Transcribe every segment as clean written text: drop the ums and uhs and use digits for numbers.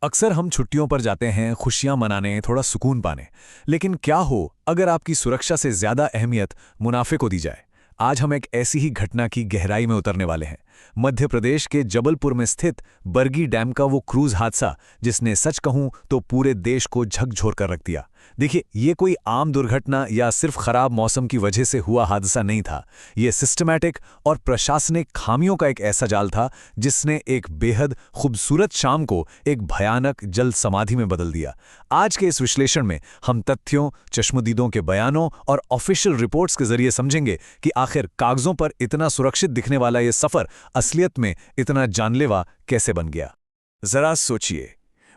अक्सर हम छुट्टियों पर जाते हैं खुशियां मनाने, थोड़ा सुकून पाने। लेकिन क्या हो अगर आपकी सुरक्षा से ज्यादा अहमियत मुनाफे को दी जाए। आज हम एक ऐसी ही घटना की गहराई में उतरने वाले हैं। मध्य प्रदेश के जबलपुर में स्थित बरगी डैम का वो क्रूज हादसा, जिसने सच कहूं तो पूरे देश को झकझोर कर रख दिया। देखिए, ये कोई आम दुर्घटना या सिर्फ खराब मौसम की वजह से हुआ हादसा नहीं था। ये सिस्टमैटिक और प्रशासनिक खामियों का एक ऐसा जाल था जिसने एक बेहद खूबसूरत शाम को एक भयानक जल समाधि में बदल दिया। आज के इस विश्लेषण में हम तथ्यों, चश्मदीदों के बयानों और ऑफिशियल रिपोर्ट्स के जरिए समझेंगे कि आखिर कागजों पर इतना सुरक्षित दिखने वाला ये सफर असलियत में इतना जानलेवा कैसे बन गया। जरा सोचिए,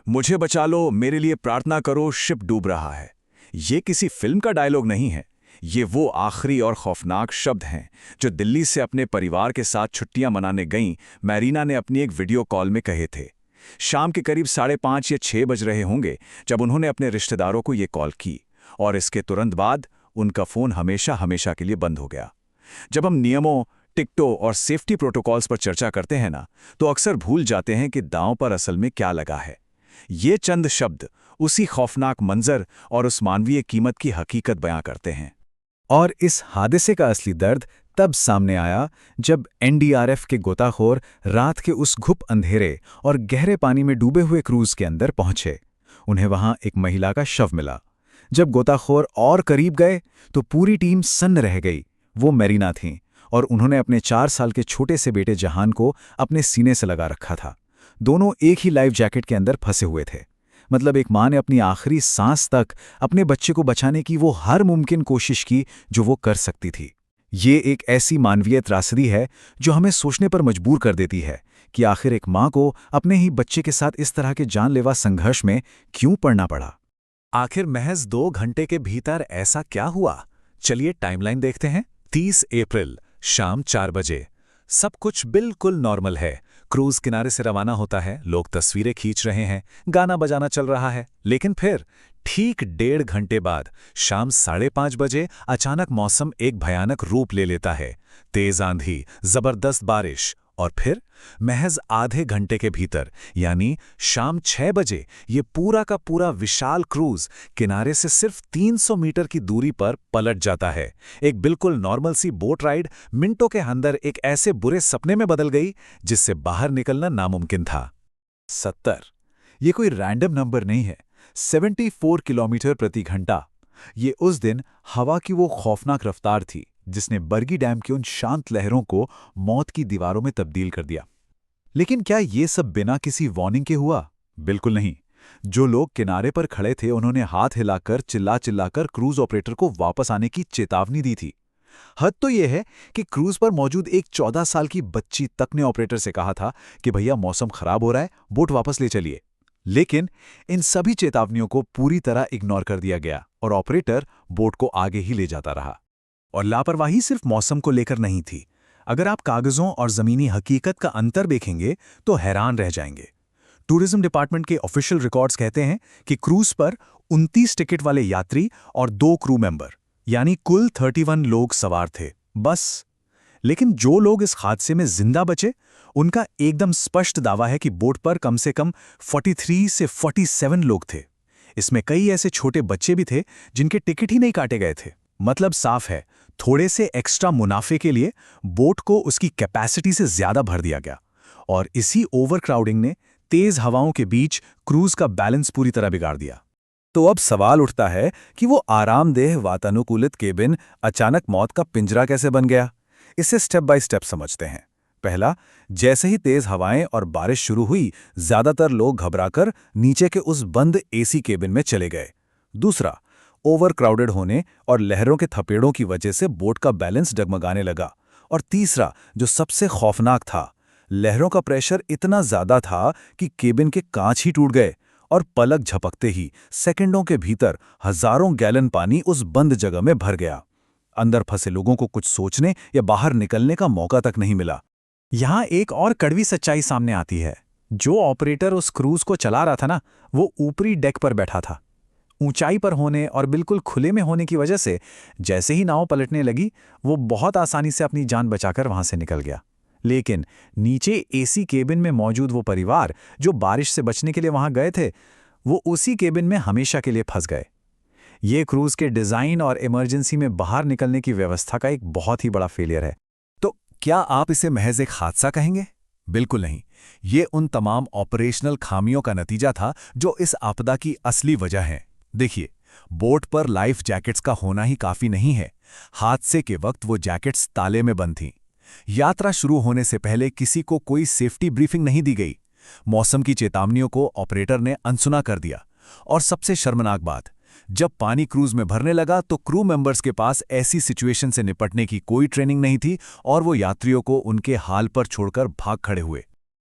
मुझे बचा लो, मेरे लिए प्रार्थना करो, शिप डूब रहा है। ये किसी फिल्म का डायलॉग नहीं है। ये वो आखिरी और खौफनाक शब्द हैं जो दिल्ली से अपने परिवार के साथ छुट्टियां मनाने गईं मैरीना ने अपनी एक वीडियो कॉल में कहे थे। शाम के करीब 5:30 या 6 बज रहे होंगे जब उन्होंने अपने रिश्तेदारों को ये कॉल की, और इसके तुरंत बाद उनका फ़ोन हमेशा हमेशा के लिए बंद हो गया। जब हम नियमों, टिकटों और सेफ्टी प्रोटोकॉल्स पर चर्चा करते हैं ना, तो अक्सर भूल जाते हैं कि दांव पर असल में क्या लगा है। ये चंद शब्द उसी खौफनाक मंजर और उस मानवीय कीमत की हकीकत बयां करते हैं। और इस हादसे का असली दर्द तब सामने आया जब एनडीआरएफ के गोताखोर रात के उस घुप अंधेरे और गहरे पानी में डूबे हुए क्रूज के अंदर पहुंचे। उन्हें वहां एक महिला का शव मिला। जब गोताखोर और करीब गए तो पूरी टीम सन्न रह गई। वो मैरीना थीं और उन्होंने अपने 4 साल के छोटे से बेटे जहान को अपने सीने से लगा रखा था। दोनों एक ही लाइफ जैकेट के अंदर फंसे हुए थे। मतलब एक माँ ने अपनी आखिरी सांस तक अपने बच्चे को बचाने की वो हर मुमकिन कोशिश की जो वो कर सकती थी। ये एक ऐसी मानवीय त्रासदी है जो हमें सोचने पर मजबूर कर देती है कि आखिर एक माँ को अपने ही बच्चे के साथ इस तरह के जानलेवा संघर्ष में क्यों पड़ना पड़ा। आखिर महज 2 घंटे के भीतर ऐसा क्या हुआ? चलिए टाइमलाइन देखते हैं। 30 अप्रैल शाम 4 बजे। सब कुछ बिल्कुल नॉर्मल है। क्रूज किनारे से रवाना होता है, लोग तस्वीरें खींच रहे हैं, गाना बजाना चल रहा है। लेकिन फिर ठीक 1.5 घंटे बाद शाम 5:30 बजे अचानक मौसम एक भयानक रूप ले लेता है। तेज आंधी, जबरदस्त बारिश, और फिर महज आधे घंटे के भीतर यानी शाम 6 बजे ये पूरा का पूरा विशाल क्रूज किनारे से सिर्फ 300 मीटर की दूरी पर पलट जाता है। एक बिल्कुल नॉर्मल सी बोट राइड मिनटों के अंदर एक ऐसे बुरे सपने में बदल गई जिससे बाहर निकलना नामुमकिन था। 70 ये कोई रैंडम नंबर नहीं है। 74 किलोमीटर प्रति घंटा। ये उस दिन हवा की वो खौफनाक रफ्तार थी जिसने बरगी डैम की उन शांत लहरों को मौत की दीवारों में तब्दील कर दिया। लेकिन क्या ये सब बिना किसी वार्निंग के हुआ? बिल्कुल नहीं। जो लोग किनारे पर खड़े थे उन्होंने हाथ हिलाकर चिल्ला चिल्लाकर क्रूज ऑपरेटर को वापस आने की चेतावनी दी थी। हद तो यह है कि क्रूज पर मौजूद एक 14 साल की बच्ची तक ने ऑपरेटर से कहा था कि भैया मौसम खराब हो रहा है, बोट वापस ले चलिए। लेकिन इन सभी चेतावनियों को पूरी तरह इग्नोर कर दिया गया और ऑपरेटर बोट को आगे ही ले जाता रहा। और लापरवाही सिर्फ मौसम को लेकर नहीं थी। अगर आप कागजों और जमीनी हकीकत का अंतर देखेंगे तो हैरान रह जाएंगे। टूरिज्म डिपार्टमेंट के ऑफिशियल रिकॉर्ड्स कहते हैं कि क्रूज पर 29 टिकट वाले यात्री और 2 क्रू मेंबर यानी कुल 31 लोग सवार थे, बस। लेकिन जो लोग इस हादसे में जिंदा बचे उनका एकदम स्पष्ट दावा है कि बोट पर कम से कम 43 से 47 लोग थे। इसमें कई ऐसे छोटे बच्चे भी थे जिनके टिकट ही नहीं काटे गए थे। मतलब साफ है, थोड़े से एक्स्ट्रा मुनाफे के लिए बोट को उसकी कैपेसिटी से ज्यादा भर दिया गया। और इसी ओवरक्राउडिंग ने तेज हवाओं के बीच क्रूज का बैलेंस पूरी तरह बिगाड़ दिया। तो अब सवाल उठता है कि वो आरामदेह वातानुकूलित केबिन अचानक मौत का पिंजरा कैसे बन गया? इसे स्टेप बाय स्टेप समझते हैं। पहला, जैसे ही तेज हवाएं और बारिश शुरू हुई, ज्यादातर लोग घबराकर नीचे के उस बंद एसी केबिन में चले गए। दूसरा, ओवर क्राउडेड होने और लहरों के थपेड़ों की वजह से बोट का बैलेंस डगमगाने लगा। और तीसरा, जो सबसे खौफनाक था, लहरों का प्रेशर इतना ज्यादा था कि केबिन के कांच ही टूट गए और पलक झपकते ही सेकंडों के भीतर हजारों गैलन पानी उस बंद जगह में भर गया। अंदर फंसे लोगों को कुछ सोचने या बाहर निकलने का मौका तक नहीं मिला। यहां एक और कड़वी सच्चाई सामने आती है। जो ऑपरेटर उस क्रूज को चला रहा था ना, वो ऊपरी डेक पर बैठा था। ऊंचाई पर होने और बिल्कुल खुले में होने की वजह से जैसे ही नाव पलटने लगी, वो बहुत आसानी से अपनी जान बचाकर वहां से निकल गया। लेकिन नीचे एसी केबिन में मौजूद वो परिवार जो बारिश से बचने के लिए वहां गए थे, वो उसी केबिन में हमेशा के लिए फंस गए। ये क्रूज के डिजाइन और इमरजेंसी में बाहर निकलने की व्यवस्था का एक बहुत ही बड़ा फेलियर है। तो क्या आप इसे महज एक हादसा कहेंगे? बिल्कुल नहीं। ये उन तमाम ऑपरेशनल खामियों का नतीजा था जो इस आपदा की असली वजह है। देखिए, बोट पर लाइफ जैकेट्स का होना ही काफी नहीं है। हादसे के वक्त वो जैकेट्स ताले में बंद थीं। यात्रा शुरू होने से पहले किसी को कोई सेफ्टी ब्रीफिंग नहीं दी गई। मौसम की चेतावनियों को ऑपरेटर ने अनसुना कर दिया। और सबसे शर्मनाक बात, जब पानी क्रूज में भरने लगा तो क्रू मेंबर्स के पास ऐसी सिचुएशन से निपटने की कोई ट्रेनिंग नहीं थी और वो यात्रियों को उनके हाल पर छोड़कर भाग खड़े हुए।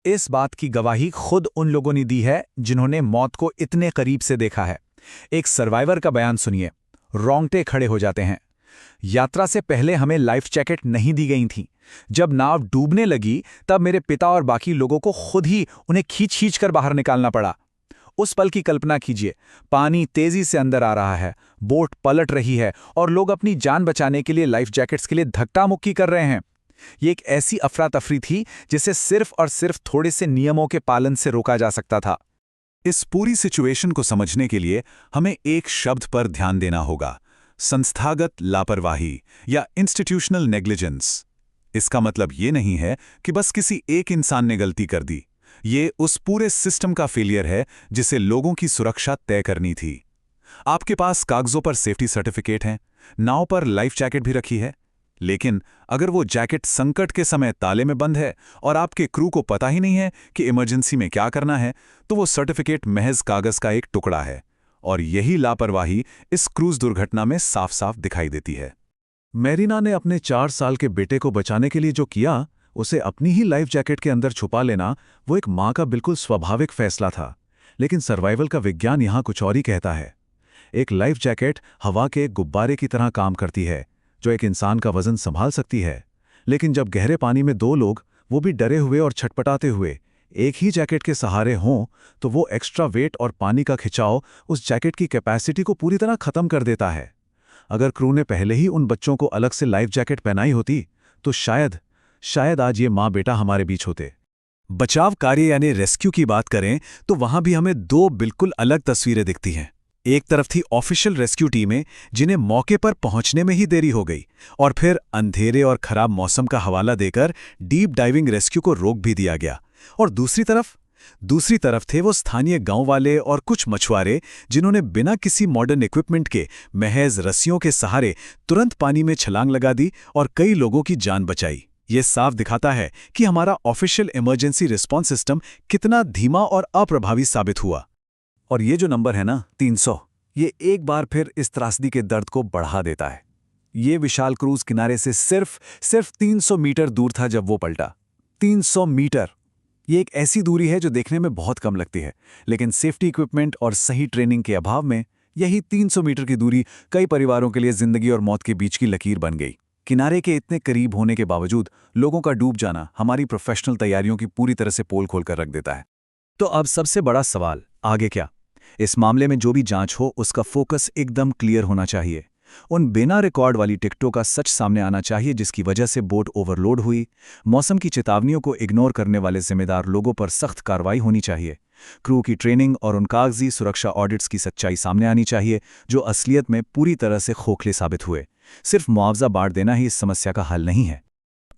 इस बात की गवाही खुद उन लोगों ने दी है जिन्होंने मौत को इतने करीब से देखा है। एक सर्वाइवर का बयान सुनिए, रोंगटे खड़े हो जाते हैं। यात्रा से पहले हमें लाइफ जैकेट नहीं दी गई थी। जब नाव डूबने लगी तब मेरे पिता और बाकी लोगों को खुद ही उन्हें खींच कर बाहर निकालना पड़ा। उस पल की कल्पना कीजिए, पानी तेजी से अंदर आ रहा है, बोट पलट रही है और लोग अपनी जान बचाने के लिए लाइफ जैकेट्स के लिए धक्का मुक्की कर रहे हैं। ये एक ऐसी अफरा तफरी थी जिसे सिर्फ और सिर्फ थोड़े से नियमों के पालन से रोका जा सकता था। इस पूरी सिचुएशन को समझने के लिए हमें एक शब्द पर ध्यान देना होगा, संस्थागत लापरवाही या इंस्टीट्यूशनल नेग्लिजेंस। इसका मतलब ये नहीं है कि बस किसी एक इंसान ने गलती कर दी। ये उस पूरे सिस्टम का फेलियर है जिसे लोगों की सुरक्षा तय करनी थी। आपके पास कागजों पर सेफ्टी सर्टिफिकेट हैं, नाव पर लाइफ जैकेट भी रखी है, लेकिन अगर वो जैकेट संकट के समय ताले में बंद है और आपके क्रू को पता ही नहीं है कि इमरजेंसी में क्या करना है, तो वो सर्टिफिकेट महज कागज का एक टुकड़ा है। और यही लापरवाही इस क्रूज दुर्घटना में साफ साफ दिखाई देती है। मैरीना ने अपने 4 साल के बेटे को बचाने के लिए जो किया, उसे अपनी ही लाइफ जैकेट के अंदर छुपा लेना, वो एक मां का बिल्कुल स्वाभाविक फैसला था। लेकिन सर्वाइवल का विज्ञान यहां कुछ और ही कहता है। एक लाइफ जैकेट हवा के एक गुब्बारे की तरह काम करती है, जो एक इंसान का वजन संभाल सकती है। लेकिन जब गहरे पानी में 2 लोग, वो भी डरे हुए और छटपटाते हुए, एक ही जैकेट के सहारे हों, तो वो एक्स्ट्रा वेट और पानी का खिंचाव उस जैकेट की कैपेसिटी को पूरी तरह खत्म कर देता है। अगर क्रू ने पहले ही उन बच्चों को अलग से लाइफ जैकेट पहनाई होती, तो शायद आज ये माँ बेटा हमारे बीच होते। बचाव कार्य यानी रेस्क्यू की बात करें तो वहां भी हमें 2 बिल्कुल अलग तस्वीरें दिखती हैं। एक तरफ थी ऑफिशियल रेस्क्यू टीमें जिन्हें मौके पर पहुंचने में ही देरी हो गई, और फिर अंधेरे और खराब मौसम का हवाला देकर डीप डाइविंग रेस्क्यू को रोक भी दिया गया। और दूसरी तरफ थे वो स्थानीय गांव वाले और कुछ मछुआरे जिन्होंने बिना किसी मॉडर्न इक्विपमेंट के महज रस्सियों के सहारे तुरंत पानी में छलांग लगा दी और कई लोगों की जान बचाई। ये साफ दिखाता है कि हमारा ऑफिशियल इमरजेंसी रिस्पॉन्स सिस्टम कितना धीमा और अप्रभावी साबित हुआ। और ये जो नंबर है ना, 300, ये एक बार फिर इस त्रासदी के दर्द को बढ़ा देता है। ये विशाल क्रूज किनारे से सिर्फ 300 मीटर दूर था जब वो पलटा। 300 मीटर! ये एक ऐसी दूरी है जो देखने में बहुत कम लगती है, लेकिन सेफ्टी इक्विपमेंट और सही ट्रेनिंग के अभाव में यही 300 मीटर की दूरी कई परिवारों के लिए जिंदगी और मौत के बीच की लकीर बन गई। किनारे के इतने करीब होने के बावजूद लोगों का डूब जाना हमारी प्रोफेशनल तैयारियों की पूरी तरह से पोल खोल कर रख देता है। तो अब सबसे बड़ा सवाल, आगे क्या? इस मामले में जो भी जांच हो उसका फोकस एकदम क्लियर होना चाहिए। उन बिना रिकॉर्ड वाली टिकटों का सच सामने आना चाहिए जिसकी वजह से बोट ओवरलोड हुई। मौसम की चेतावनियों को इग्नोर करने वाले जिम्मेदार लोगों पर सख्त कार्रवाई होनी चाहिए। क्रू की ट्रेनिंग और उन कागजी सुरक्षा ऑडिट्स की सच्चाई सामने आनी चाहिए जो असलियत में पूरी तरह से खोखले साबित हुए। सिर्फ मुआवजा बांट देना ही इस समस्या का हल नहीं है।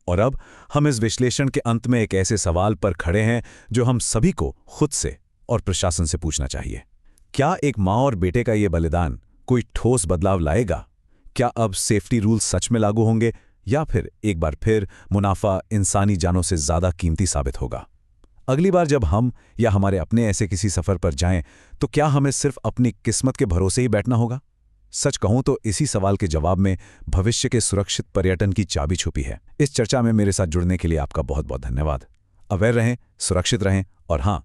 और अब हम इस विश्लेषण के अंत में एक ऐसे सवाल पर खड़े हैं जो हम सभी को खुद से और प्रशासन से पूछना चाहिए। क्या एक माँ और बेटे का ये बलिदान कोई ठोस बदलाव लाएगा? क्या अब सेफ्टी रूल्स सच में लागू होंगे या फिर एक बार फिर मुनाफा इंसानी जानों से ज्यादा कीमती साबित होगा? अगली बार जब हम या हमारे अपने ऐसे किसी सफर पर जाएं तो क्या हमें सिर्फ अपनी किस्मत के भरोसे ही बैठना होगा? सच कहूं तो इसी सवाल के जवाब में भविष्य के सुरक्षित पर्यटन की चाबी छुपी है। इस चर्चा में मेरे साथ जुड़ने के लिए आपका बहुत बहुत धन्यवाद। अवेयर रहें, सुरक्षित रहें और हाँ,